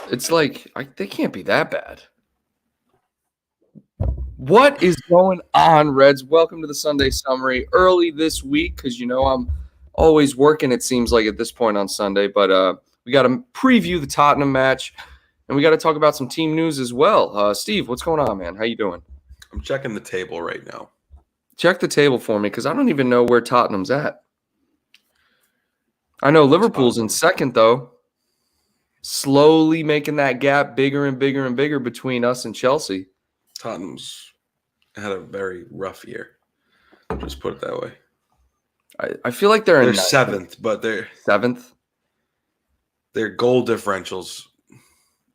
It's like they can't be that bad. What is going on, Reds? Welcome to the Sunday Summary. Early this week, because I'm always working, it seems like, at this point on Sunday. But we got to preview the Tottenham match, and we got to talk about some team news as well. Steve, what's going on, man? How you doing? I'm checking the table right now. Check the table for me, because I don't even know where Tottenham's at. I know Liverpool's in second, though. Slowly making that gap bigger and bigger and bigger between us and Chelsea. Tottenham's had a very rough year. Just put it that way. I feel like they're in seventh, but they're seventh. Their goal differential's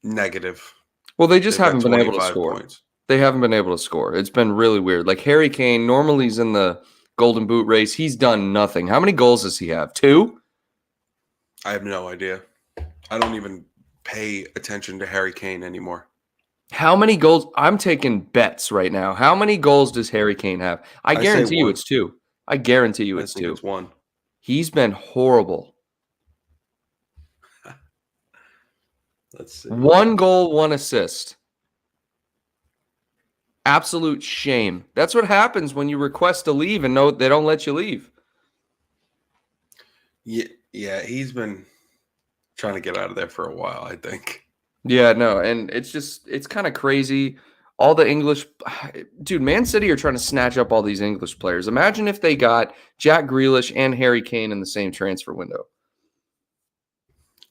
negative. Well, they just haven't been able to score. They haven't been able to score. It's been really weird. Like Harry Kane, normally he's in the Golden Boot race. He's done nothing. How many goals does he have? 2? I have no idea. I don't even pay attention to Harry Kane anymore. How many goals? I'm taking bets right now. How many goals does Harry Kane have? I guarantee you it's 2. I guarantee you it's 2. It's 1. He's been horrible. Let's see. 1 goal, 1 assist. Absolute shame. That's what happens when you request to leave and they don't let you leave. Yeah, he's been trying to get out of there for a while, I think. Yeah, no, and it's kind of crazy. All the English, dude, Man City are trying to snatch up all these English players. Imagine if they got Jack Grealish and Harry Kane in the same transfer window.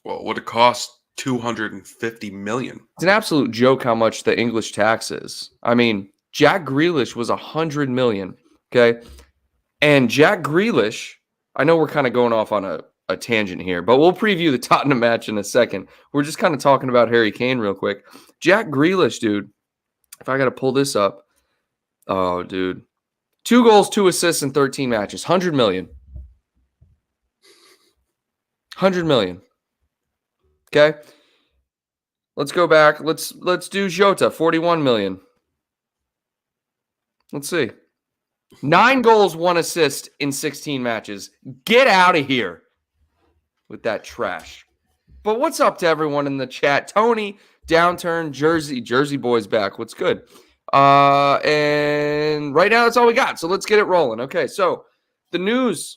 Well, it would have cost $250 million. It's an absolute joke how much the English tax is. I mean, Jack Grealish was $100 million, okay? And Jack Grealish, I know we're kind of going off on a tangent here, but we'll preview the Tottenham match in a second. We're just kind of talking about Harry Kane real quick. Jack Grealish, dude, if I got to pull this up. Oh, dude. 2 goals, 2 assists in 13 matches. $100 million. $100 million. Okay? Let's go back. Let's do Jota, $41 million. Let's see. 9 goals, 1 assist in 16 matches. Get out of here with that trash. But what's up to everyone in the chat? Tony, Downturn, Jersey boys back. What's good? And right now that's all we got. So let's get it rolling. Okay, so the news.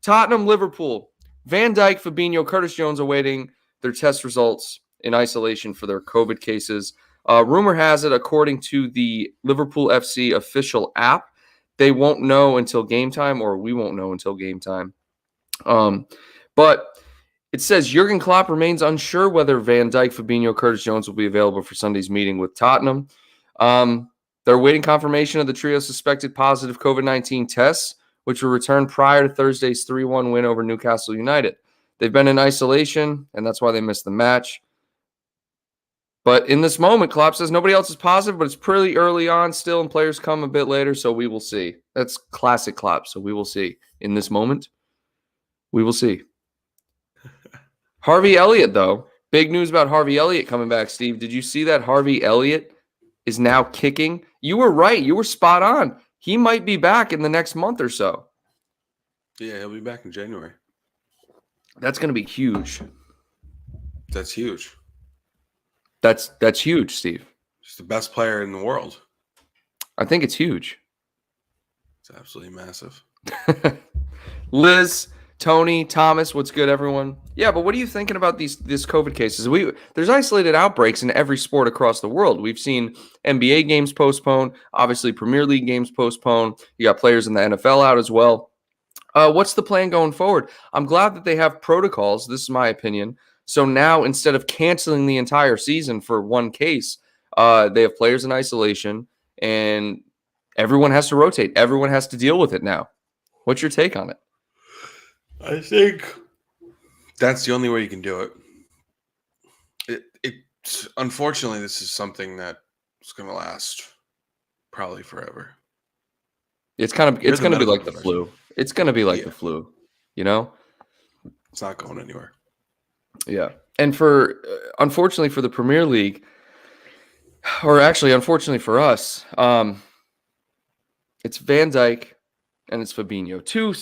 Tottenham, Liverpool. Van Dijk, Fabinho, Curtis Jones awaiting their test results in isolation for their COVID cases. Rumor has it, according to the Liverpool FC official app, they won't know until game time, or we won't know until game time. But it says Jurgen Klopp remains unsure whether Van Dijk, Fabinho, Curtis Jones will be available for Sunday's meeting with Tottenham. They're awaiting confirmation of the trio's suspected positive COVID-19 tests, which were returned prior to Thursday's 3-1 win over Newcastle United. They've been in isolation, and that's why they missed the match. But in this moment, Klopp says nobody else is positive, but it's pretty early on still, and players come a bit later, so we will see. That's classic Klopp, so we will see. In this moment, we will see. Harvey Elliott, though. Big news about Harvey Elliott coming back, Steve. Did you see that Harvey Elliott is now kicking? You were right. You were spot on. He might be back in the next month or so. Yeah, he'll be back in January. That's going to be huge. That's huge. That's huge, Steve. He's the best player in the world. I think it's huge. It's absolutely massive. Liz, Tony, Thomas, what's good, everyone? Yeah, but what are you thinking about these COVID cases? There's isolated outbreaks in every sport across the world. We've seen NBA games postponed, obviously Premier League games postponed. You got players in the NFL out as well. What's the plan going forward? I'm glad that they have protocols. This is my opinion. So now, instead of canceling the entire season for one case, they have players in isolation, and everyone has to rotate. Everyone has to deal with it now. What's your take on it? I think that's the only way you can do it. Unfortunately, this is something that is going to last probably forever. It's going to be like the flu. It's going to be like the flu, you know? It's not going anywhere. Yeah. And unfortunately for the Premier League, or actually, unfortunately for us, it's Van Dijk and it's Fabinho, 2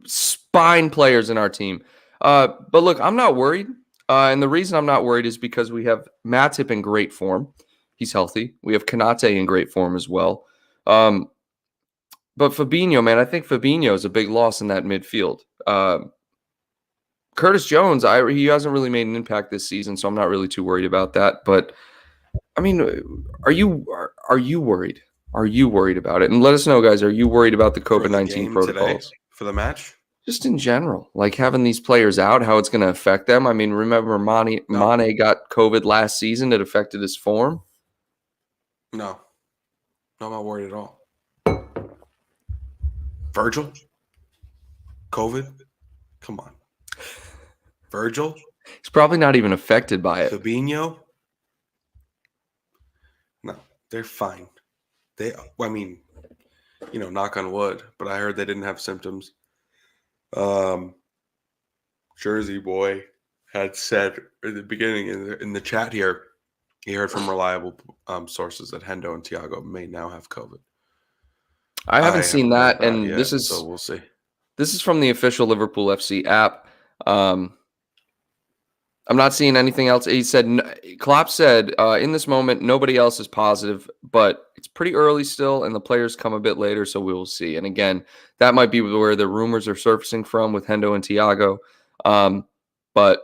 spine players in our team. But look, I'm not worried. And the reason I'm not worried is because we have Matip in great form. He's healthy. We have Konate in great form as well. But Fabinho, man, I think Fabinho is a big loss in that midfield. Curtis Jones, he hasn't really made an impact this season, so I'm not really too worried about that. But I mean, are you worried? Are you worried about it? And let us know, guys. Are you worried about the For the COVID-19 game protocols? today, for the match? Just in general, like having these players out, how it's going to affect them. I mean, remember Mane got COVID last season. It affected his form. No, I'm not worried at all. Virgil? COVID? Come on. Virgil? He's probably not even affected by it. Fabinho? No, they're fine. I mean, knock on wood, but I heard they didn't have symptoms. Jersey boy had said at the beginning in the chat here, he heard from reliable sources that Hendo and Thiago may now have COVID. I haven't seen that, and yet, so we'll see. This is from the official Liverpool FC app. I'm not seeing anything else. He said, Klopp said, in this moment, nobody else is positive, but it's pretty early still, and the players come a bit later, so we will see. And again, that might be where the rumors are surfacing from with Hendo and Thiago. But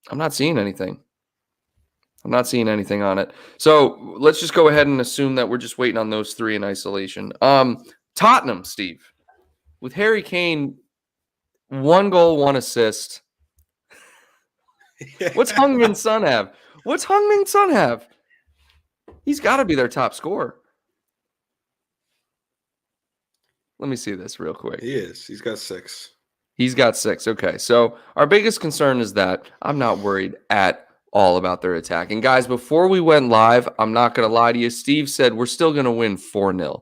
I'm not seeing anything. I'm not seeing anything on it. So let's just go ahead and assume that we're just waiting on those three in isolation. Tottenham, Steve, with Harry Kane, 1 goal, 1 assist. What's Heung-min Son have? What's Heung-min Son have? He's got to be their top scorer. Let me see this real quick. He is. He's got 6. He's got 6. Okay, so our biggest concern is that I'm not worried at all about their attack. And guys, before we went live, I'm not going to lie to you. Steve said we're still going to win 4-0.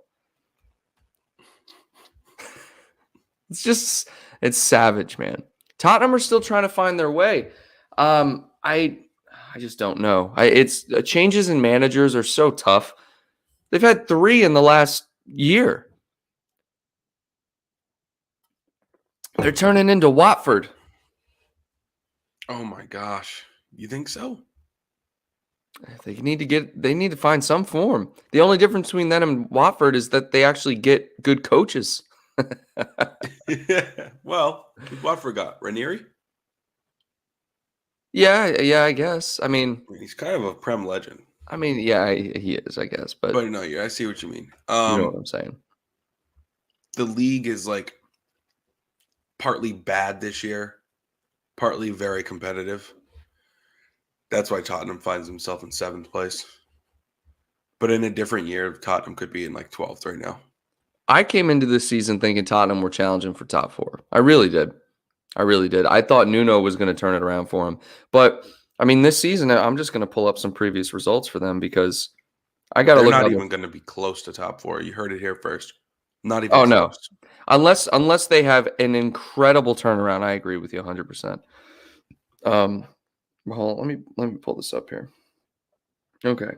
It's savage, man. Tottenham are still trying to find their way. I just don't know. It's changes in managers are so tough. They've had 3 in the last year. They're turning into Watford. Oh my gosh. You think so? They need to find some form. The only difference between them and Watford is that they actually get good coaches. Yeah. Well, Watford got Ranieri. Yeah, I guess. I mean, He's kind of a Prem legend. I mean, yeah, he is, I guess. But no, I see what you mean. You know what I'm saying. The league is like partly bad this year, partly very competitive. That's why Tottenham finds himself in 7th place. But in a different year, Tottenham could be in like 12th right now. I came into this season thinking Tottenham were challenging for top 4. I really did. I thought Nuno was going to turn it around for him. But, I mean, this season, I'm just going to pull up some previous results for them because I got to look. They're not even going to be close to top 4. You heard it here first. Not even close. No. Unless they have an incredible turnaround. I agree with you 100%. Well, let me pull this up here. Okay.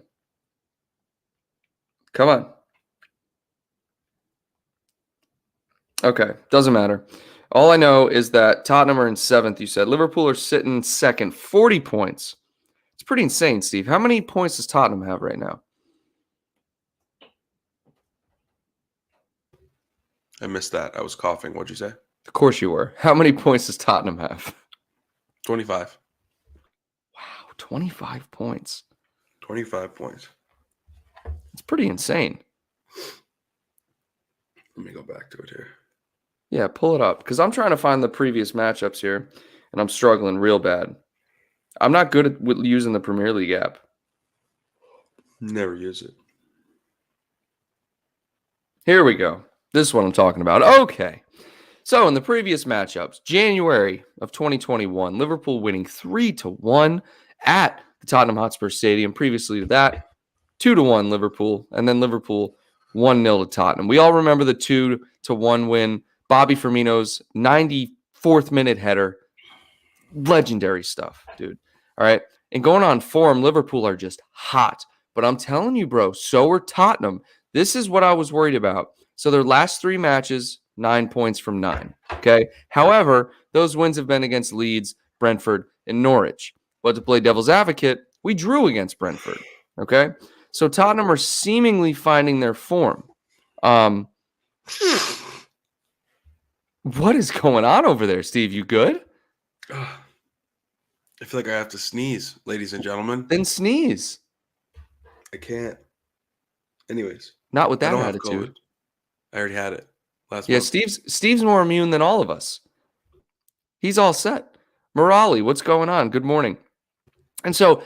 Come on. Okay, doesn't matter. All I know is that Tottenham are in 7th, you said. Liverpool are sitting 2nd, 40 points. It's pretty insane, Steve. How many points does Tottenham have right now? I missed that. I was coughing. What'd you say? Of course you were. How many points does Tottenham have? 25. Wow, 25 points. 25 points. It's pretty insane. Let me go back to it here. Yeah, pull it up. Because I'm trying to find the previous matchups here, and I'm struggling real bad. I'm not good at using the Premier League app. Never use it. Here we go. This is what I'm talking about. Okay. So in the previous matchups, January of 2021, Liverpool winning 3-1 at the Tottenham Hotspur Stadium. Previously to that, 2-1 Liverpool, and then Liverpool 1-0 to Tottenham. We all remember the 2-1 win. Bobby Firmino's 94th minute header. Legendary stuff, dude. All right. And going on form, Liverpool are just hot. But I'm telling you, bro, so are Tottenham. This is what I was worried about. So their last 3 matches, 9 points from 9. Okay. However, those wins have been against Leeds, Brentford, and Norwich. But to play devil's advocate, we drew against Brentford. Okay. So Tottenham are seemingly finding their form. What is going on over there, Steve? You good? I feel like I have to sneeze, ladies and gentlemen. Then sneeze. I can't. Anyways, Not with I that don't have attitude. COVID. I already had it last Yeah, month. Steve's more immune than all of us. He's all set. Morali, what's going on? Good morning. And so,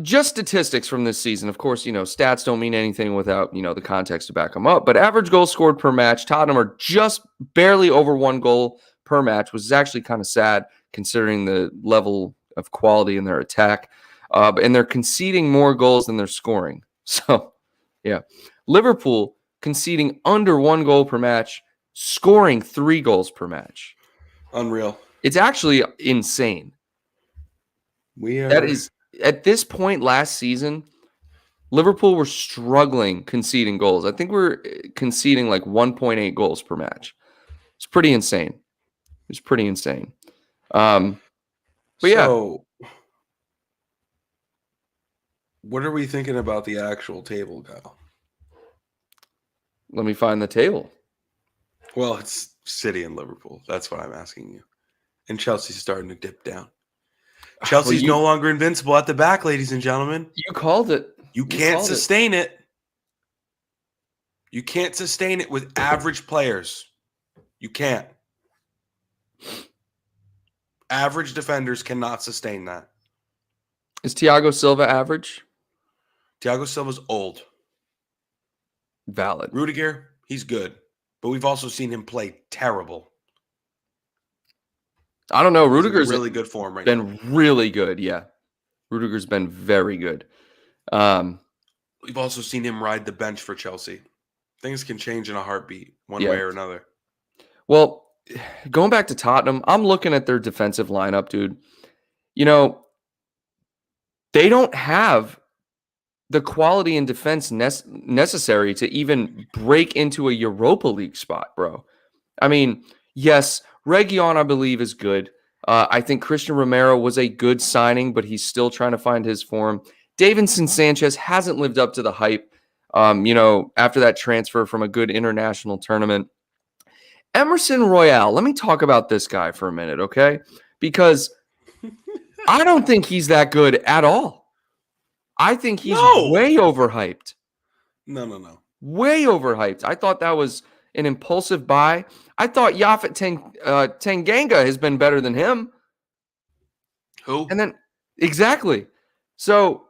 just statistics from this season. Of course, stats don't mean anything without, the context to back them up. But average goals scored per match, Tottenham are just barely over 1 goal per match, which is actually kind of sad considering the level of quality in their attack. And they're conceding more goals than they're scoring. So, yeah. Liverpool conceding under 1 goal per match, scoring 3 goals per match. Unreal. It's actually insane. That is, at this point last season, Liverpool were struggling conceding goals. I think we're conceding like 1.8 goals per match. It's pretty insane. It's pretty insane. But so, what are we thinking about the actual table, Kyle? Let me find the table. Well, it's City and Liverpool. That's what I'm asking you. And Chelsea's starting to dip down. Chelsea's no longer invincible at the back, ladies and gentlemen. You called it. You can't sustain it. You can't sustain it with average players. You can't. Average defenders cannot sustain that. Is Thiago Silva average? Thiago Silva's old. Valid. Rudiger, he's good. But we've also seen him play terrible. I don't know. Rudiger's really good form right now. Been really good, yeah. Rudiger's been very good. We've also seen him ride the bench for Chelsea. Things can change in a heartbeat, one way or another. Well, going back to Tottenham, I'm looking at their defensive lineup, dude. They don't have the quality and defense necessary to even break into a Europa League spot, bro. I mean, yes, Reguilon, I believe, is good. I think Christian Romero was a good signing, but he's still trying to find his form. Davinson Sanchez hasn't lived up to the hype, after that transfer from a good international tournament. Emerson Royale, let me talk about this guy for a minute, okay? Because I don't think he's that good at all. I think he's way overhyped. No. Way overhyped. I thought that was an impulsive buy. I thought Yaphet Tanganga has been better than him. Who? And then, exactly. So,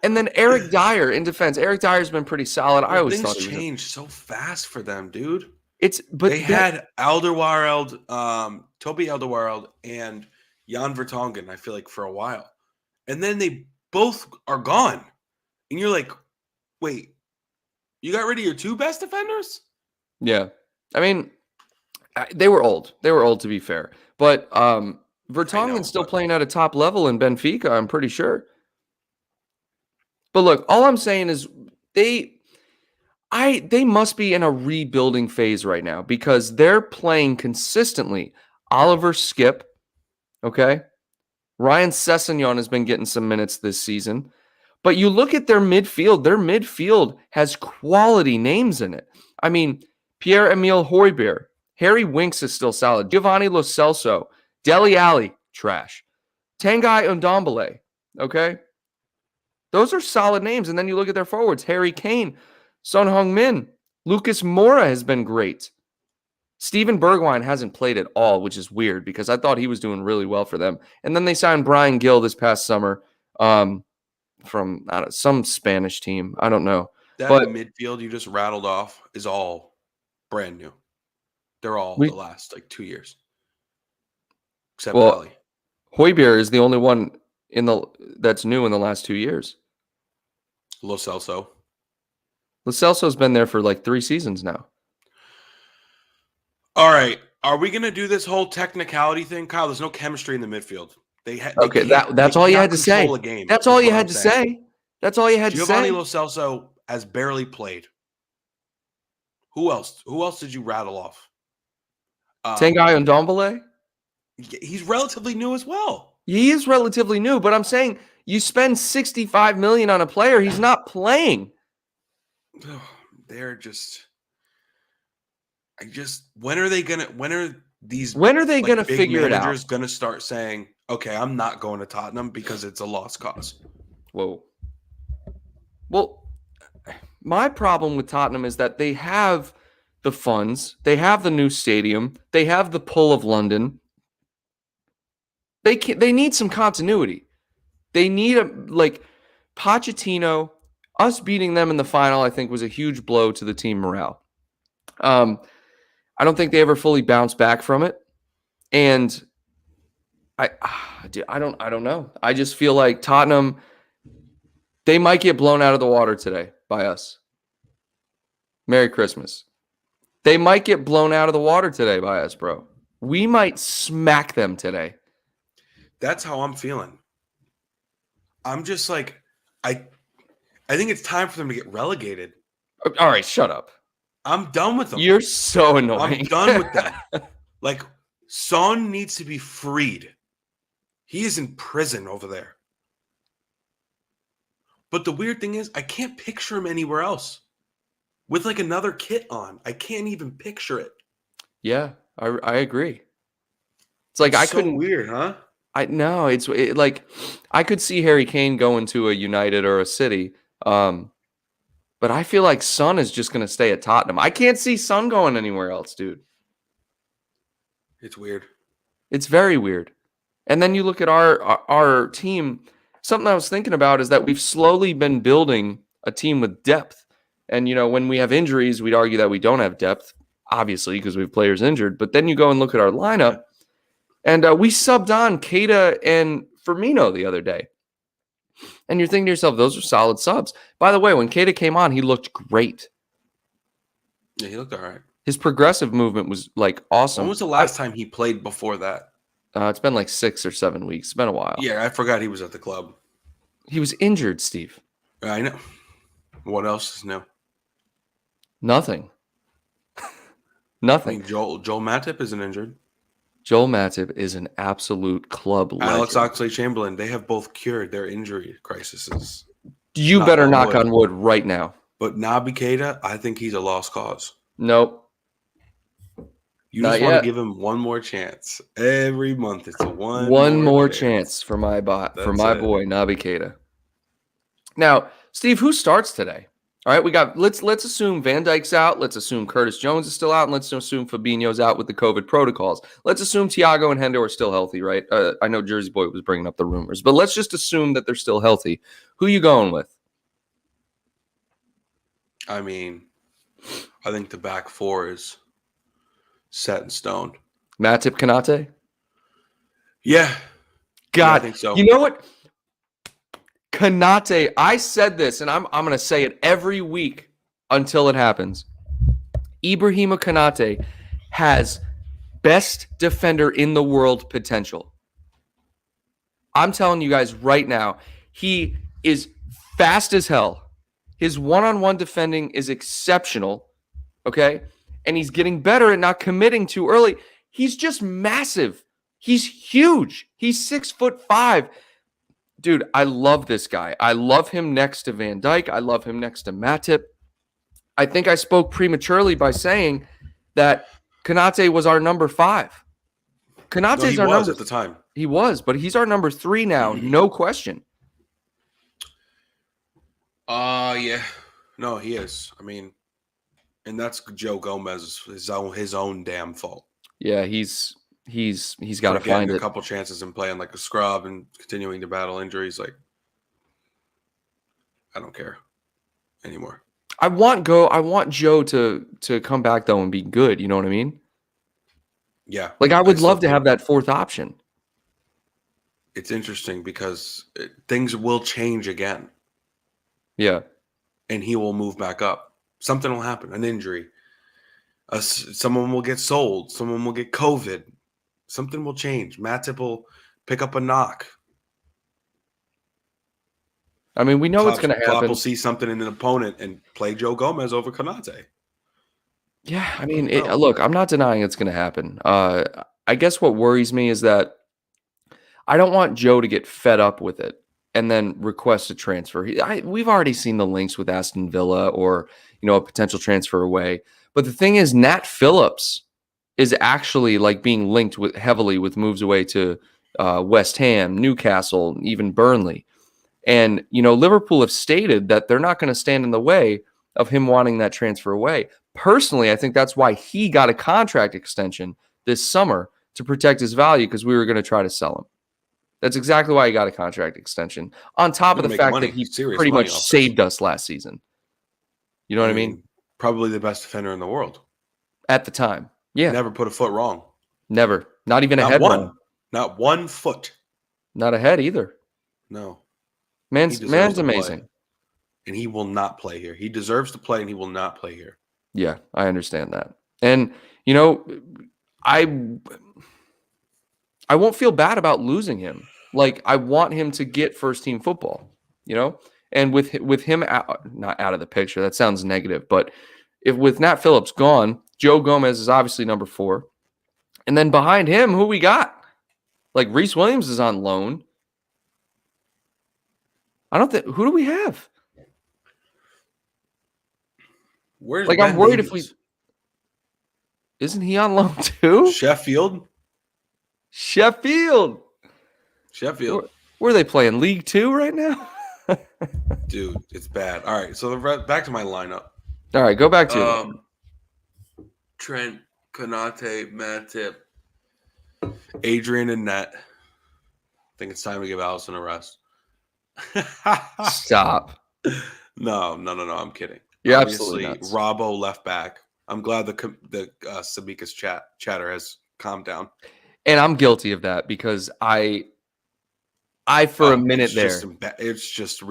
and then Eric Dyer in defense. Eric Dyer's been pretty solid. I always thought things changed so fast for them, dude. They had Alderweireld, Toby Alderweireld, and Jan Vertonghen, I feel like, for a while. And then they both are gone. And you're like, wait, you got rid of your 2 best defenders? Yeah. I mean, they were old. They were old, to be fair. But Vertonghen's still playing at a top level in Benfica, I'm pretty sure. But look, all I'm saying is they must be in a rebuilding phase right now because they're playing consistently. Oliver Skip, okay? Ryan Sessegnon has been getting some minutes this season. But you look at their midfield has quality names in it. I mean, Pierre-Emile Højbjerg, Harry Winks is still solid. Giovanni Lo Celso, Dele Alli, trash. Tanguy Ndombele, okay? Those are solid names. And then you look at their forwards, Harry Kane, Son Heung-min, Lucas Moura has been great. Steven Bergwijn hasn't played at all, which is weird because I thought he was doing really well for them. And then they signed Brian Gill this past summer from some Spanish team. I don't know. That midfield you just rattled off is all brand new. They're all the last 2 years. Except Ali. Højbjerg is the only one that's new in the last 2 years. Lo Celso. Lo Celso's been there for 3 seasons now. All right. Are we going to do this whole technicality thing? Kyle, there's no chemistry in the midfield. That's all you had to say. That's all you had to say. That's all you had to say. Giovanni Lo Celso has barely played. Who else? Who else did you rattle off? Tanguy Ndombele? He's relatively new as well. He is relatively new, but I'm saying you spend $65 million on a player, he's not playing. They're just. When are they gonna? When are these? When are they like, going to big figure it out? managers gonna start saying, "Okay, I'm not going to Tottenham because it's a lost cause"? Whoa. Well, my problem with Tottenham is that they have the funds, they have the new stadium, they have the pull of London. They need some continuity. They need Pochettino. Us beating them in the final, I think, was a huge blow to the team morale. I don't think they ever fully bounced back from it, and I don't know. I just feel like Tottenham, they might get blown out of the water today by us. Merry Christmas. They might get blown out of the water today by us, bro. We might smack them today. That's how I'm feeling. I'm just like, I think it's time for them to get relegated. All right, shut up. I'm done with them. You're so annoying. I'm done with them. Like, Son needs to be freed. He is in prison over there. But the weird thing is, I can't picture him anywhere else. With like another kit on. I can't even picture it. Yeah, I agree. It's like It's I so couldn't. weird, huh? I know like I could see Harry Kane going to a United or a City, but I feel like Son is just going to stay at Tottenham. I can't see Son going anywhere else, dude. It's weird. It's very weird. And then you look at our team. Something I was thinking about is that we've slowly been building a team with depth. And when we have injuries, we'd argue that we don't have depth, obviously, because we have players injured. But then you go and look at our lineup. And we subbed on Keita and Firmino the other day. And you're thinking to yourself, those are solid subs. By the way, when Keita came on, he looked great. Yeah, he looked all right. His progressive movement was like awesome. When was the last time he played before that? It's been like 6 or 7 weeks. It's been a while. Yeah, I forgot he was at the club. He was injured, Steve. I know. What else is new? Nothing. Nothing. I mean, Joel Matip isn't injured. Joel Matip is an absolute club legend. Alex Oxlade-Chamberlain, they have both cured their injury crises. You better knock on wood right now. But Naby Keita, I think he's a lost cause. Nope. You just want to give him one more chance. Every month it's a one more chance for my boy Naby Keita. Now, Steve, who starts today? All right, let's assume Van Dijk's out. Let's assume Curtis Jones is still out, and let's assume Fabinho's out with the COVID protocols. Let's assume Thiago and Hendo are still healthy, right? I know Jersey Boy was bringing up the rumors, but let's just assume that they're still healthy. Who you going with? I mean, I think the back four is set in stone. Matip, Konate? Yeah. God, yeah, I think so. You know what? Konate, I said this, and I'm going to say it every week until it happens. Ibrahima Konate has best defender in the world potential. I'm telling you guys right now, he is fast as hell. His one-on-one defending is exceptional, okay? And he's getting better at not committing too early. He's just massive. He's huge. He's 6'5". Dude, I love this guy. I love him next to Van Dijk. I love him next to Matip. I think I spoke prematurely by saying that Konate was our number 5. Konate's our number at the time. He was, but he's our number 3 now, no question. Yeah. No, he is. I mean, and that's Joe Gomez, his own damn fault. Yeah, he's got to find a couple chances and playing like a scrub and continuing to battle injuries. Like, I don't care anymore. I want Joe to come back though and be good. You know what I mean? Yeah. Like I would love to have that fourth option. It's interesting because things will change again. Yeah. And he will move back up. Something will happen, an injury. Someone will get sold. Someone will get COVID. Something will change. Matip will pick up a knock. I mean, we know it's going to happen. Klopp will see something in an opponent and play Joe Gomez over Konate. Yeah, I mean, look, I'm not denying it's going to happen. I guess what worries me is that I don't want Joe to get fed up with it and then request a transfer. We've already seen the links with Aston Villa or, a potential transfer away. But the thing is, Nat Phillips is actually like being linked heavily with moves away to West Ham, Newcastle, even Burnley. And, Liverpool have stated that they're not going to stand in the way of him wanting that transfer away. Personally, I think that's why he got a contract extension this summer to protect his value, because we were going to try to sell him. That's exactly why he got a contract extension, on top of the fact that he pretty much saved us last season. You know what I mean? Probably the best defender in the world. At the time. Yeah. Never put a foot wrong. Never. Not even a head wrong. Not one foot. Not a head either. No. Man's amazing. And he will not play here. He deserves to play, and he will not play here. Yeah, I understand that. And, I won't feel bad about losing him. Like, I want him to get first-team football, And with him not out of the picture, that sounds negative, but if with Nat Phillips gone, Joe Gomez is obviously number 4. And then behind him, who we got? Like, Reece Williams is on loan. Who do we have? Where's I'm worried Davies? Isn't he on loan too? Sheffield. Where are they playing? League 2 right now? Dude, it's bad. All right, so back to my lineup. All right, go back to it. Trent, Konate, Matip, Adrian, and Net. I think it's time to give Allison a rest. Stop. No, I'm kidding. Yeah, obviously, absolutely. Robbo left back. I'm glad the Samika's chatter has calmed down. And I'm guilty of that because I for a minute there. It's just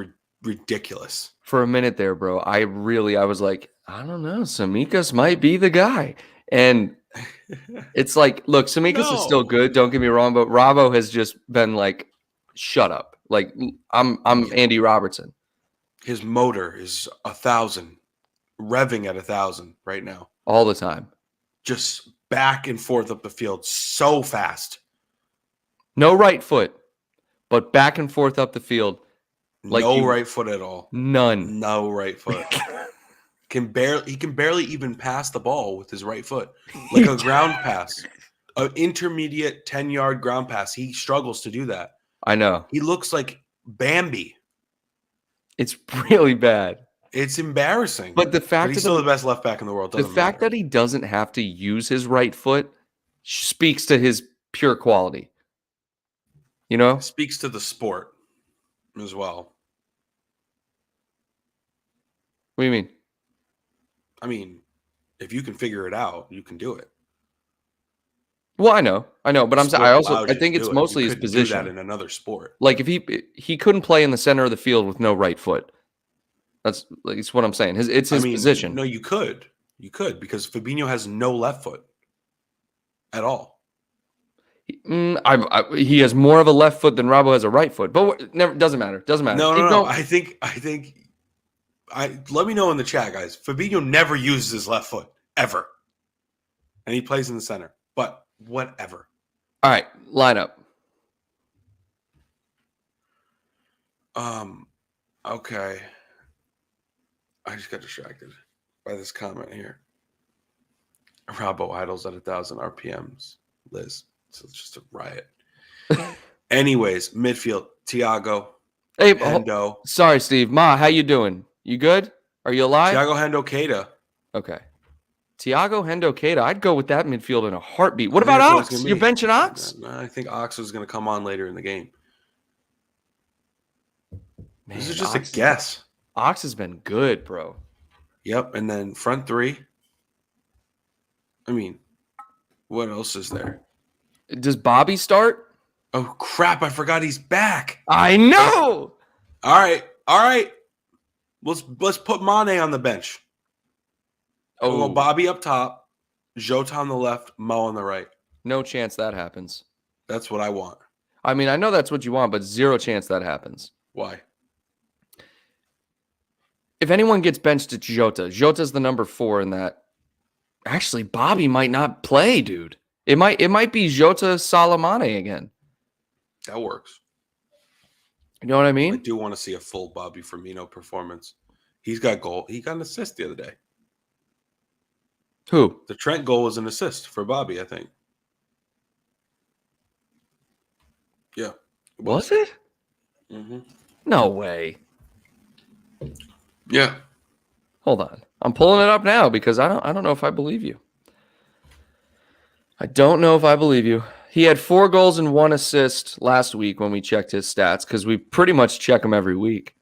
ridiculous. For a minute there, bro. I was like, I don't know. Samika's might be the guy. And it's like, look, Samika's is still good. Don't get me wrong. But Robbo has just been like, shut up. Like, I'm Andy Robertson. His motor is 1,000, revving at 1,000 right now. All the time. Just back and forth up the field so fast. No right foot, but back and forth up the field. Like no right foot at all. None. No right foot. He can barely even pass the ball with his right foot. Like a ground pass. An intermediate 10-yard ground pass. He struggles to do that. I know. He looks like Bambi. It's really bad. It's embarrassing. But the fact that he's still the best left back in the world. The fact that he doesn't have to use his right foot speaks to his pure quality. Speaks to the sport as well. What do you mean? I mean, if you can figure it out, you can do it. Well, I know, but I think it's mostly his position. Do that in another sport. Like if he couldn't play in the center of the field with no right foot. That's what I'm saying. It's his position. No, you could because Fabinho has no left foot at all. He has more of a left foot than Robbo has a right foot, but doesn't matter. No. I think. Let me know in the chat, guys. Fabinho never uses his left foot ever, and he plays in the center. But whatever. All right, lineup. Okay. I just got distracted by this comment here. Robbo idles at 1,000 RPMs. Liz. So it's just a riot. Anyways, midfield. Thiago. Hey, Hendo. Sorry, Steve. Ma, how you doing? You good? Are you alive? Thiago, Hendo, Keita. Okay. Thiago, Hendo, Keita. I'd go with that midfield in a heartbeat. What about Ox? You're benching Ox? I think Ox is going to come on later in the game. Man, this is just a guess. Ox has been good, bro. Yep. And then front 3. I mean, what else is there? Does Bobby start? Oh, crap. I forgot he's back. I know. All right. Let's put Mane on the bench. Oh, we'll go Bobby up top, Jota on the left, Mo on the right. No chance that happens. That's what I want. I mean, I know that's what you want, but zero chance that happens. Why? If anyone gets benched, it's Jota. Jota's the number 4 in that. Actually, Bobby might not play, dude. It might be Jota Salamane again. That works. You know what I I mean? do want to see a full Bobby Firmino performance. He's got goal. He got an assist the other day. Who? The Trent goal was an assist for Bobby, I think. Yeah. Was it? Mm-hmm. No way. Yeah. Hold on. I'm pulling it up now because I don't know if I believe you. I don't know if I believe you. He had 4 goals and 1 assist last week when we checked his stats because we pretty much check him every week.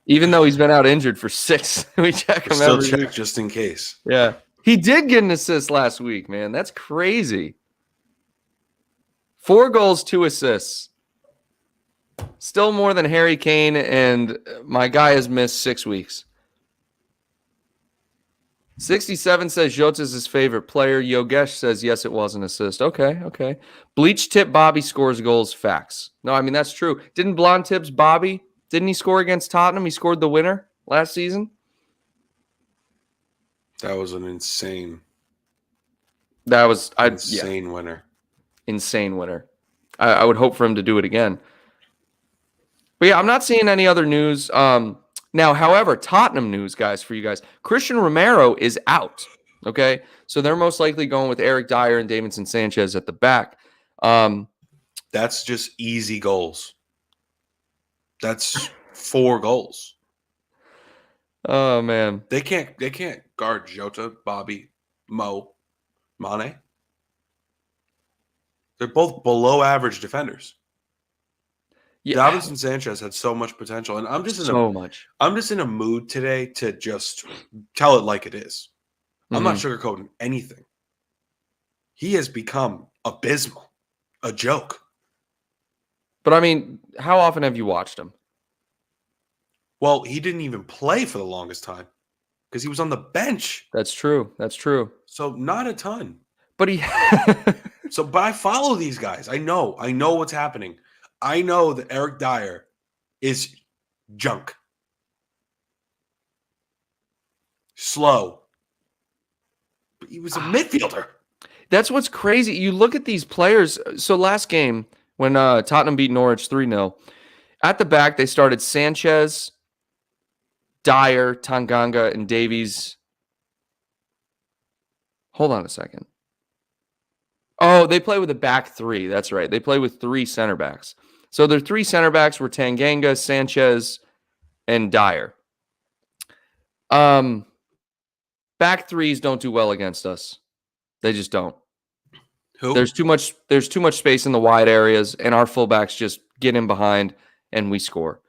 Even though he's been out injured for 6, we check him Still every check week. just in case. Yeah. He did get an assist last week, man. That's crazy. 4 goals, 2 assists. Still more than Harry Kane, and my guy has missed 6 weeks. 67 says Jota's his favorite player. Yogesh says, yes, it was an assist. Okay. Bleach tip Bobby scores goals. Facts. No, I mean, that's true. Didn't Blonde tips Bobby? Didn't he score against Tottenham? He scored the winner last season. That was an insane winner. Insane winner. I would hope for him to do it again. But yeah, I'm not seeing any other news. Now, however, Tottenham news, guys, for you guys. Christian Romero is out. Okay, so they're most likely going with Eric Dyer and Davinson Sanchez at the back. That's just easy goals. That's 4 goals. Oh man, They can't guard Jota, Bobby, Mo, Mane. They're both below average defenders. yeah, Davinson Sanchez had so much potential, and I'm just in a mood today to just tell it like it is. I'm not sugarcoating anything. He has become abysmal, a joke. But I mean, how often have you watched him? Well, he didn't even play for the longest time because he was on the bench. That's true. So not a ton. But he. But I follow these guys. I know what's happening. I know that Eric Dyer is junk. Slow. But he was a midfielder. That's what's crazy. You look at these players. So last game, when Tottenham beat Norwich 3-0, at the back, they started Sanchez, Dyer, Tanganga, and Davies. Hold on a second. Oh, they play with a back 3. That's right. They play with 3 center backs. So their 3 center backs were Tanganga, Sanchez, and Dyer. Back 3s don't do well against us. They just don't. Who? There's too much space in the wide areas, and our fullbacks just get in behind and we score.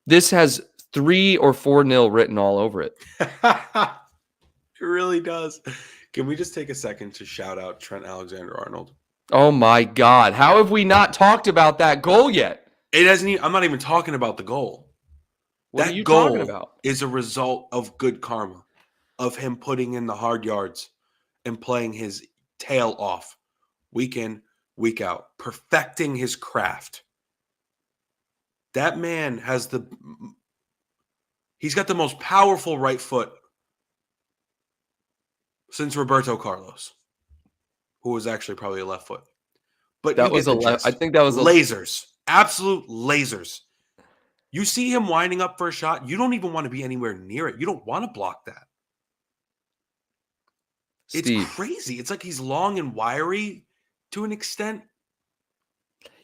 This has 3 or 4-0 written all over it. It really does. Can we just take a second to shout out Trent Alexander-Arnold? Oh my God. How have we not talked about that goal yet? It hasn't. I'm not even talking about the goal. What are you talking about? Is a result of good karma, of him putting in the hard yards and playing his tail off week in, week out, perfecting his craft. That man he's got the most powerful right foot since Roberto Carlos, who was actually probably a left foot. But That was I think that was lasers, absolute lasers. You see him winding up for a shot, you don't even want to be anywhere near it. You don't want to block that. Steve. It's crazy. It's like he's long and wiry to an extent.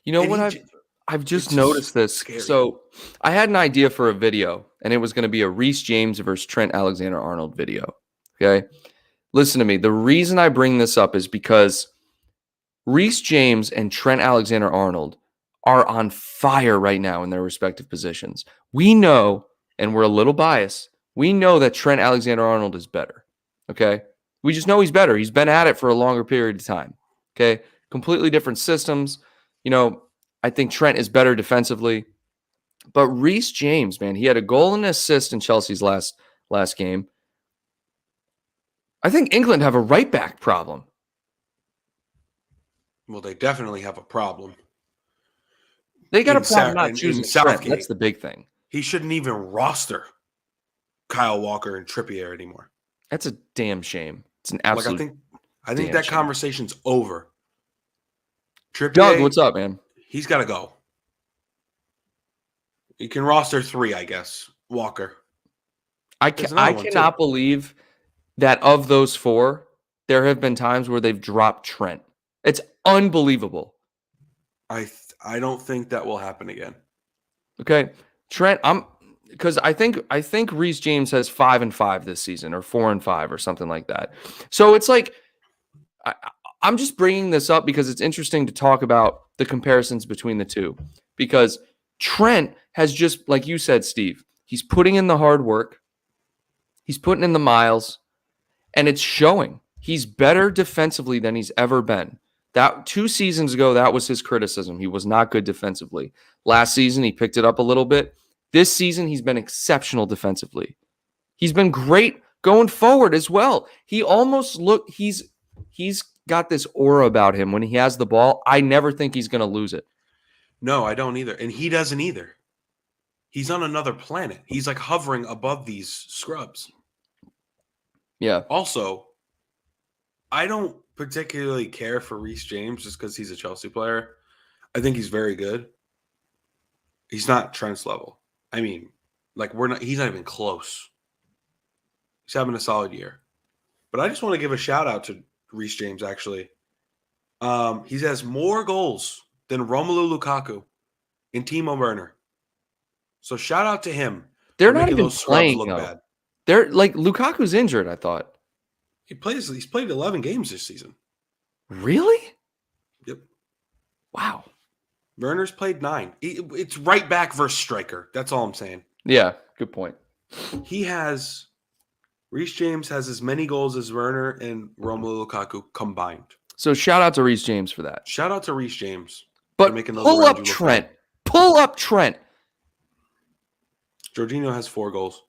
You know what I've just noticed this. Scary. So I had an idea for a video, and it was going to be a Reece James versus Trent Alexander-Arnold video. Okay? Listen to me. The reason I bring this up is because Reece James and Trent Alexander-Arnold are on fire right now in their respective positions. We know, and we're a little biased, we know that Trent Alexander-Arnold is better. Okay? We just know he's better. He's been at it for a longer period of time. Okay? Completely different systems. You know, I think Trent is better defensively. But Reece James, man, he had a goal and an assist in Chelsea's last game. I think England have a right back problem. Well, they definitely have a problem. They got a problem not choosing Trent. That's the big thing. He shouldn't even roster Kyle Walker and Trippier anymore. That's a damn shame. It's an absolute. I think that conversation's over. Trippier, Doug, what's up, man? He's got to go. You can roster 3, I guess. Walker. I There's another one, cannot too. believe that of those 4, there have been times where they've dropped Trent. It's unbelievable. I don't think that will happen again. Okay, Trent. Because I think Reece James has 5-5 this season, or 4-5, or something like that. So it's like I'm just bringing this up because it's interesting to talk about the comparisons between the two. Because Trent has just, like you said, Steve, he's putting in the hard work, he's putting in the miles, and it's showing. He's better defensively than he's ever been. That 2 seasons ago, that was his criticism. He was not good defensively. Last season, he picked it up a little bit. This season, he's been exceptional defensively. He's been great going forward as well. He almost he's got this aura about him when he has the ball. I never think he's going to lose it. No, I don't either. And he doesn't either. He's on another planet. He's like hovering above these scrubs. Yeah. Also, I don't particularly care for Reece James just because he's a Chelsea player. I think he's very good. He's not Trent's level. I mean, like he's not even close. He's having a solid year. But I just want to give a shout out to Reece James, actually. He has more goals than Romelu Lukaku and Timo Werner. So shout out to him. They're not even playing, though. Bad. They're like, Lukaku's injured, I thought. He's played 11 games this season. Really? Yep. Wow. Werner's played 9. It's right back versus striker. That's all I'm saying. Yeah, good point. Reece James has as many goals as Werner and Romelu Lukaku combined. So shout out to Reece James for that. Shout out to Reece James. But pull up Trent. Pull up Trent. Jorginho has 4 goals.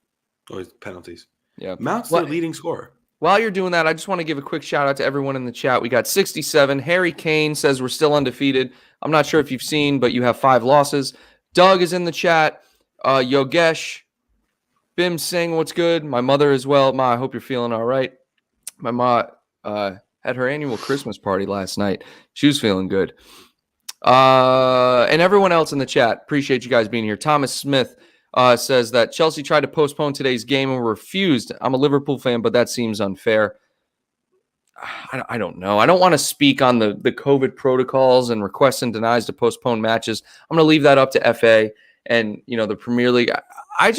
Oh, penalties. Yeah. Mount's their leading scorer. While you're doing that, I just want to give a quick shout out to everyone in the chat. We got 67. Harry Kane says we're still undefeated. I'm not sure if you've seen, but you have 5 losses. Doug is in the chat. Yogesh. Bim Singh, what's good? My mother as well. Ma, I hope you're feeling all right. My ma had her annual Christmas party last night. She was feeling good. And everyone else in the chat, appreciate you guys being here. Thomas Smith says that Chelsea tried to postpone today's game and refused. I'm a Liverpool fan, but that seems unfair. I don't know. I don't want to speak on the COVID protocols and requests and denies to postpone matches. I'm going to leave that up to FA and, the Premier League. I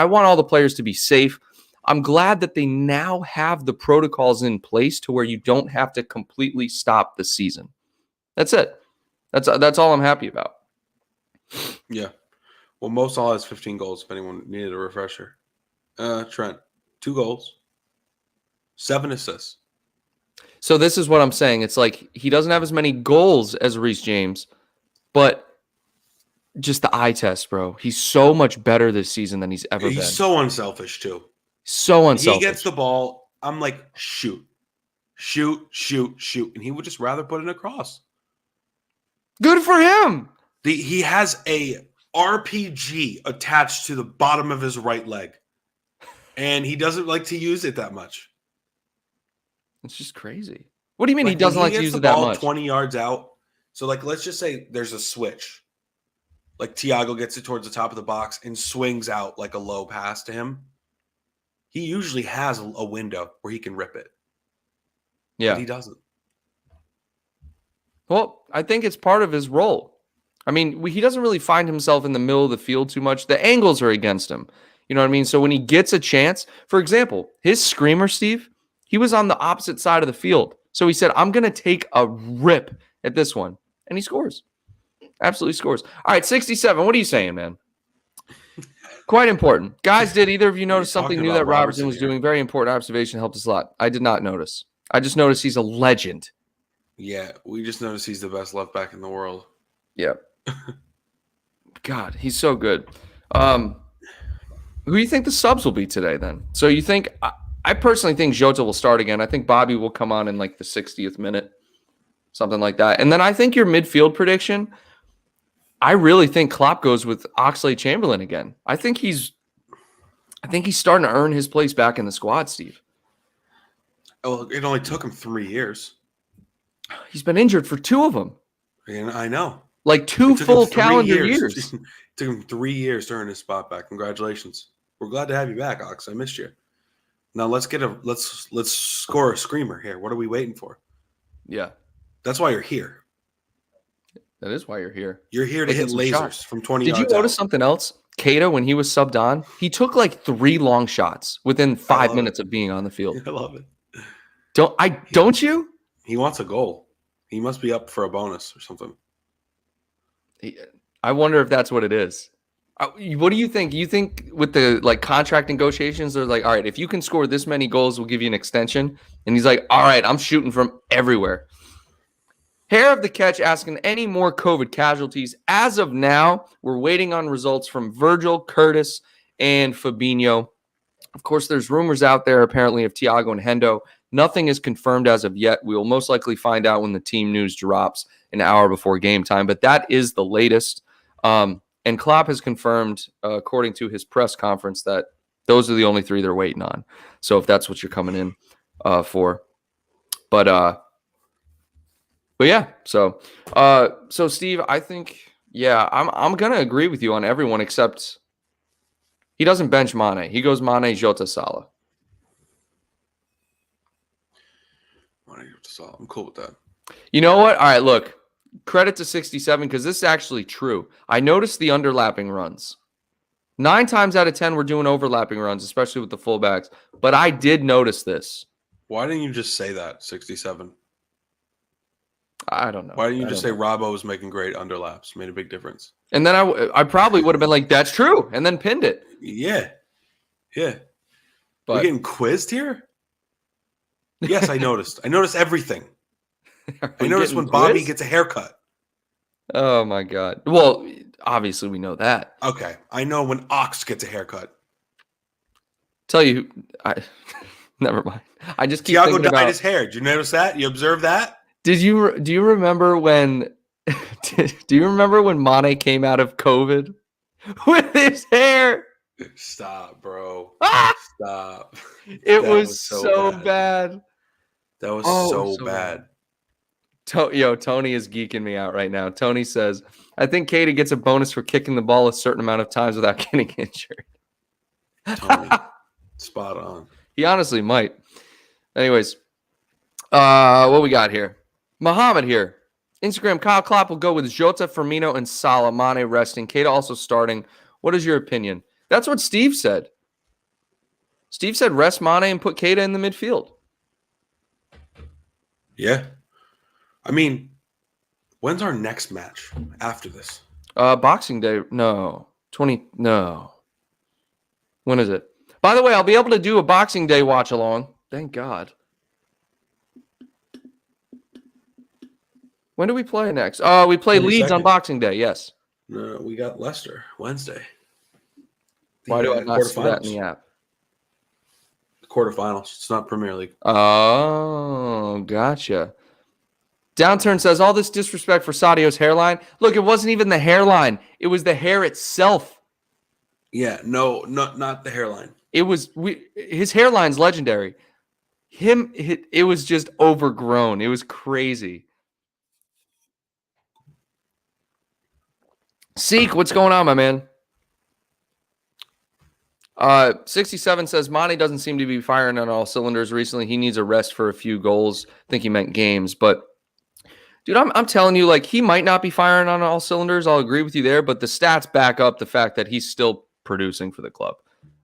want all the players to be safe. I'm glad that they now have the protocols in place to where you don't have to completely stop the season. That's it. That's all I'm happy about. Yeah. Well, Mo Salah has 15 goals, if anyone needed a refresher. Trent, 2 goals, 7 assists. So this is what I'm saying. It's like he doesn't have as many goals as Reece James, but just the eye test, bro. He's so much better this season than he's ever been. He's so unselfish, too. So unselfish. He gets the ball. I'm like, shoot. And he would just rather put it across. Good for him. He has a RPG attached to the bottom of his right leg, and he doesn't like to use it that much. It's just crazy. What do you mean he doesn't like to use it that much? 20 yards out. So, let's just say there's a switch. Like, Thiago gets it towards the top of the box and swings out like a low pass to him. He usually has a window where he can rip it. Yeah. But he doesn't. Well, I think it's part of his role. I mean, he doesn't really find himself in the middle of the field too much. The angles are against him. You know what I mean? So when he gets a chance, for example, his screamer, Steve, he was on the opposite side of the field. So he said, I'm going to take a rip at this one. And he scores. Absolutely scores. All right, 67. What are you saying, man? Quite important. Guys, did either of you notice something new that Robertson was doing? Very important observation. Helped us a lot. I did not notice. I just noticed he's a legend. Yeah, we just noticed he's the best left back in the world. Yeah. God, he's so good. Who do you think the subs will be today then? So you think I personally think Jota will start again. I think Bobby will come on in like the 60th minute, something like that. And then I think your midfield prediction, I really think Klopp goes with Oxlade-Chamberlain again. I think he's starting to earn his place back in the squad, Steve. Oh, it only took him 3 years. He's been injured for 2 of them. And I know. Like 2 It took him full 3 calendar years. years. It took him 3 years to earn his spot back. Congratulations. We're glad to have you back, Alex. I missed you. Now let's score a screamer here. What are we waiting for? Yeah, That's why you're here. that is why you're here. You're here to Taking hit some lasers shots. from 20 Did you yards notice out. something else? Cato, when he was subbed on, he took like 3 long shots within I 5 love minutes it. of being on the field. I love it. Don't you? He wants a goal. He must be up for a bonus or something. I wonder if that's what it is. What do you think? You think with the like contract negotiations, they're like, all right, if you can score this many goals, we'll give you an extension. And he's like, all right, I'm shooting from everywhere. Hair of the catch asking any more COVID casualties. As of now, we're waiting on results from Virgil, Curtis, and Fabinho. Of course, there's rumors out there apparently of Thiago and Hendo. Nothing is confirmed as of yet. We will most likely find out when the team news drops an hour before game time, but that is the latest. And Klopp has confirmed, according to his press conference, that those are the only 3 they're waiting on. So if that's what you're coming in for. But yeah, so Steve, I think, yeah, I'm gonna agree with you on everyone except he doesn't bench Mane. He goes Mane, Jota, Salah. I'm cool with that. You know what? All right, look. Credit to 67 because this is actually true. I noticed the underlapping runs. 9 times out of 10, we're doing overlapping runs, especially with the fullbacks. But I did notice this. Why didn't you just say that, 67? I don't know. Why didn't you just say Robbo was making great underlaps? Made a big difference. And then I probably would have been like, that's true, and then pinned it. Yeah. But We're getting quizzed here? Yes, I noticed. I noticed everything. I noticed when Bobby gets a haircut. Oh, my God. Well, obviously, we know that. Okay. I know when Ox gets a haircut. Tell you, never mind. I just keep Thiago thinking dyed about his hair. Did you notice that? You observed that? do you remember when do you remember when Mane came out of COVID with his hair? Stop, bro. Ah! Stop. It was so bad. That was so bad. Tony is geeking me out right now. Tony says, I think Katie gets a bonus for kicking the ball a certain amount of times without getting injured. Tony, spot on. He honestly might. Anyways, what we got here? Muhammad here. Instagram, Kyle Klopp will go with Jota, Firmino, and Salah. Mane resting. Keita also starting. What is your opinion? That's what Steve said. Steve said rest Mane and put Keita in the midfield. Yeah. I mean, when's our next match after this? Boxing Day. No. No. When is it? By the way, I'll be able to do a Boxing Day watch along. Thank God. When do we play next? We play Leeds on Boxing Day, yes. No, we got Leicester Wednesday. Why do I not see that in the app? The quarterfinals. It's not Premier League. Oh, gotcha. Downturn says, all this disrespect for Sadio's hairline. Look, it wasn't even the hairline. It was the hair itself. Yeah, no, not the hairline. It was his hairline's legendary. It was just overgrown. It was crazy. Seek, what's going on, my man? 67 says Mane doesn't seem to be firing on all cylinders recently. He needs a rest for a few goals. I think he meant games, but dude, I'm telling you, like, he might not be firing on all cylinders. I'll agree with you there, but the stats back up the fact that he's still producing for the club.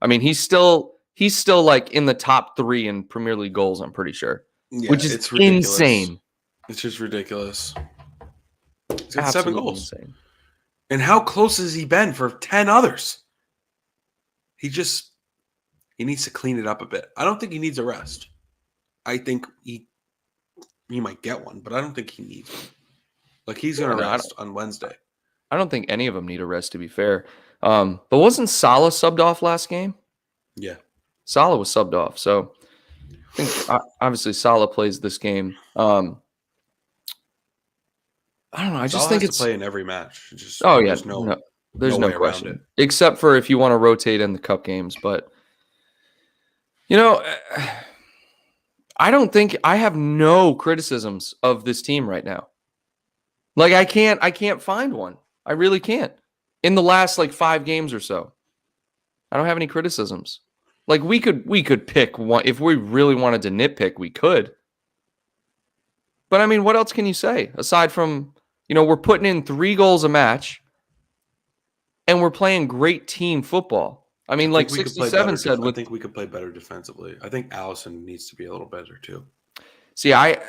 I mean, he's still like in the top 3 in Premier League goals, I'm pretty sure. Yeah, which is it's ridiculous. Insane. It's just ridiculous. He's got Absolutely 7 goals. Insane. And how close has he been for 10 others? He needs to clean it up a bit. I don't think he needs a rest. I think he might get one, but I don't think he needs one. Like, he's going to rest on Wednesday. I don't think any of them need a rest, to be fair. But wasn't Salah subbed off last game? Yeah. Salah was subbed off. So I think obviously Salah plays this game. I don't know. I just think it's to play in every match. There's no question. Except for if you want to rotate in the cup games. But, I don't think I have no criticisms of this team right now. Like I can't find one. I really can't. In the last like 5 games or so. I don't have any criticisms. Like we could pick one if we really wanted to nitpick, we could. But I mean, what else can you say aside from, we're putting in 3 goals a match and we're playing great team football. I mean, like 67 said I think we could play better defensively. I think Allison needs to be a little better too. See, I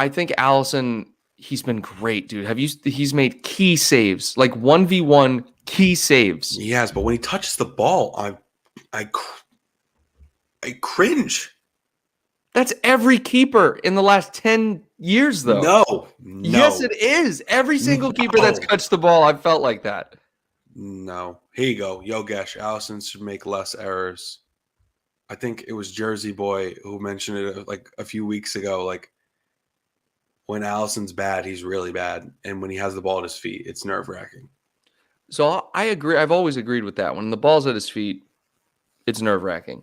think Allison, he's been great, dude. He's made key saves, like 1v1 key saves. He has, but when he touches the ball, I cringe. That's every keeper in the last 10 years, though. No. Yes, it is. Every single keeper that's touched the ball, I've felt like that. No. Here you go. Yogesh, Allison should make less errors. I think it was Jersey Boy who mentioned it like a few weeks ago. Like, when Allison's bad, he's really bad. And when he has the ball at his feet, it's nerve-wracking. So I agree. I've always agreed with that. When the ball's at his feet, it's nerve-wracking.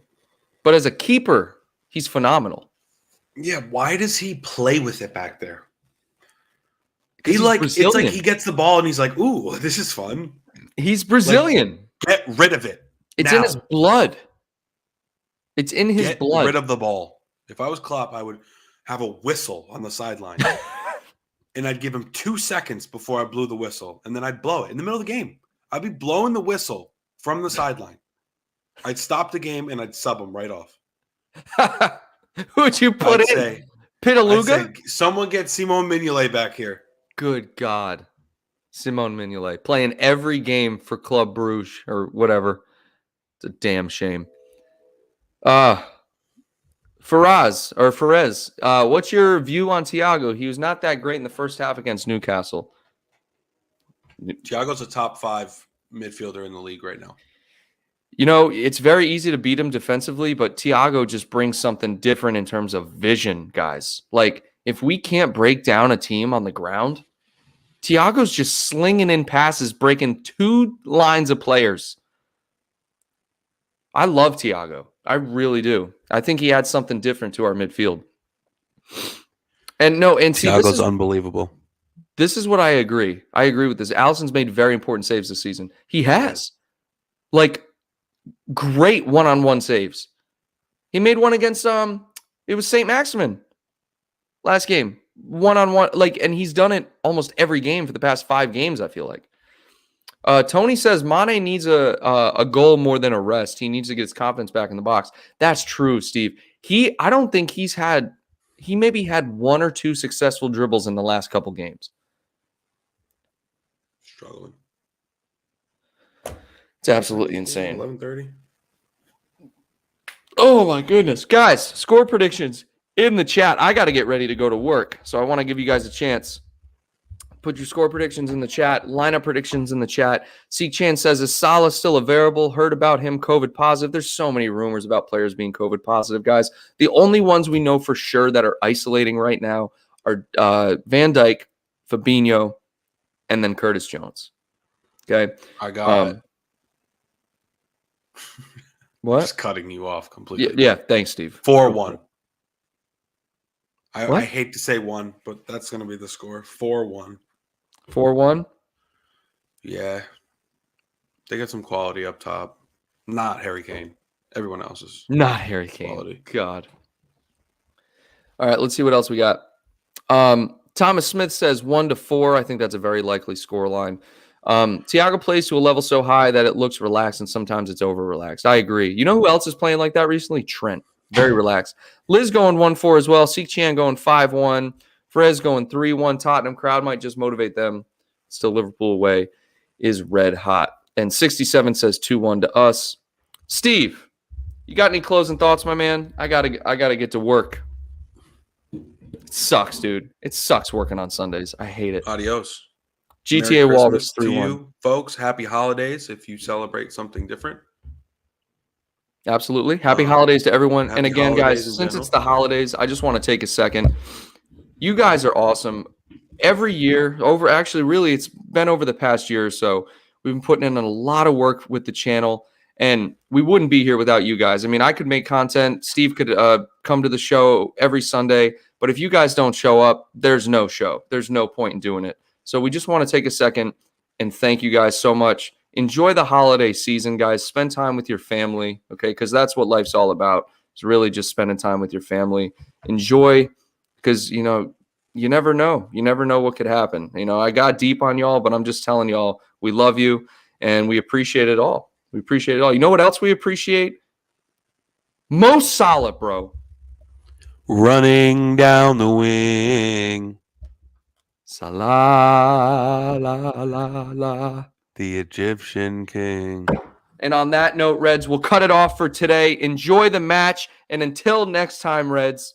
But as a keeper, he's phenomenal. Yeah, why does he play with it back there? It's like he gets the ball and he's like, "Ooh, this is fun." He's Brazilian. Like, get rid of it. It's in his blood. It's in his blood. Get rid of the ball. If I was Klopp, I would have a whistle on the sideline. And I'd give him 2 seconds before I blew the whistle. And then I'd blow it in the middle of the game. I'd be blowing the whistle from the sideline. I'd stop the game and I'd sub him right off. Who'd you put in? Pitaluga? Someone get Simone Mignolet back here. Good God. Simone Mignolet playing every game for Club Brugge or whatever. It's a damn shame. Faraz, what's your view on Thiago? He was not that great in the first half against Newcastle. Thiago's a top 5 midfielder in the league right now. It's very easy to beat him defensively, but Thiago just brings something different in terms of vision, guys. Like, if we can't break down a team on the ground, Thiago's just slinging in passes, breaking 2 lines of players. I love Thiago. I really do. I think he adds something different to our midfield. And Thiago's unbelievable. This is what I agree. I agree with this. Alisson's made very important saves this season. He has. Like, great one-on-one saves. He made one against it was St. Maximin last game. One-on-one, and he's done it almost every game for the past 5 games, I feel like. Tony says Mane needs a goal more than a rest. He needs to get his confidence back in the box. That's true, Steve. I don't think he maybe had 1 or 2 successful dribbles in the last couple games. Struggling. It's absolutely insane. 11:30. Oh my goodness. Guys, score predictions in the chat. I got to get ready to go to work, so I want to give you guys a chance. Put your score predictions in the chat, lineup predictions in the chat. C-Chan says, is Salah still a variable? Heard about him COVID positive. There's so many rumors about players being COVID positive, guys. The only ones we know for sure that are isolating right now are Van Dijk, Fabinho, and then Curtis Jones. Okay? I got it. What? Just cutting you off completely. Yeah, thanks, Steve. 4-1. I hate to say 1, but that's going to be the score. 4-1. 4-1? Yeah. They got some quality up top. Not Harry Kane. Everyone else is not Harry Kane. Quality. God. All right, let's see what else we got. Thomas Smith says 1-4. I think that's a very likely scoreline. Thiago plays to a level so high that it looks relaxed, and sometimes it's over-relaxed. I agree. You know who else is playing like that recently? Trent. Very relaxed. Liz going 1-4 as well. Seek Chan going 5-1. Frez going 3-1. Tottenham crowd might just motivate them. Still Liverpool away is red hot. And 67 says 2-1 to us. Steve, you got any closing thoughts, my man? I gotta get to work. It sucks, dude. It sucks working on Sundays. I hate it. Adios. GTA Walrus 3-1. To you, folks. Happy holidays if you celebrate something different. Absolutely. Happy holidays to everyone. And again, guys, since it's the holidays, I just want to take a second. You guys are awesome. Every year, it's been over the past year or so, we've been putting in a lot of work with the channel, and we wouldn't be here without you guys. I mean, I could make content. Steve could come to the show every Sunday, but if you guys don't show up, there's no show. There's no point in doing it. So we just want to take a second and thank you guys so much. Enjoy the holiday season, guys. Spend time with your family, okay? Because that's what life's all about. It's really just spending time with your family. Enjoy, because, you never know. You never know what could happen. I got deep on y'all, but I'm just telling y'all, we love you, and we appreciate it all. We appreciate it all. You know what else we appreciate? Most solid, bro. Running down the wing. Salah, la, la, la. The Egyptian king. And on that note, Reds, we'll cut it off for today. Enjoy the match. And until next time, Reds,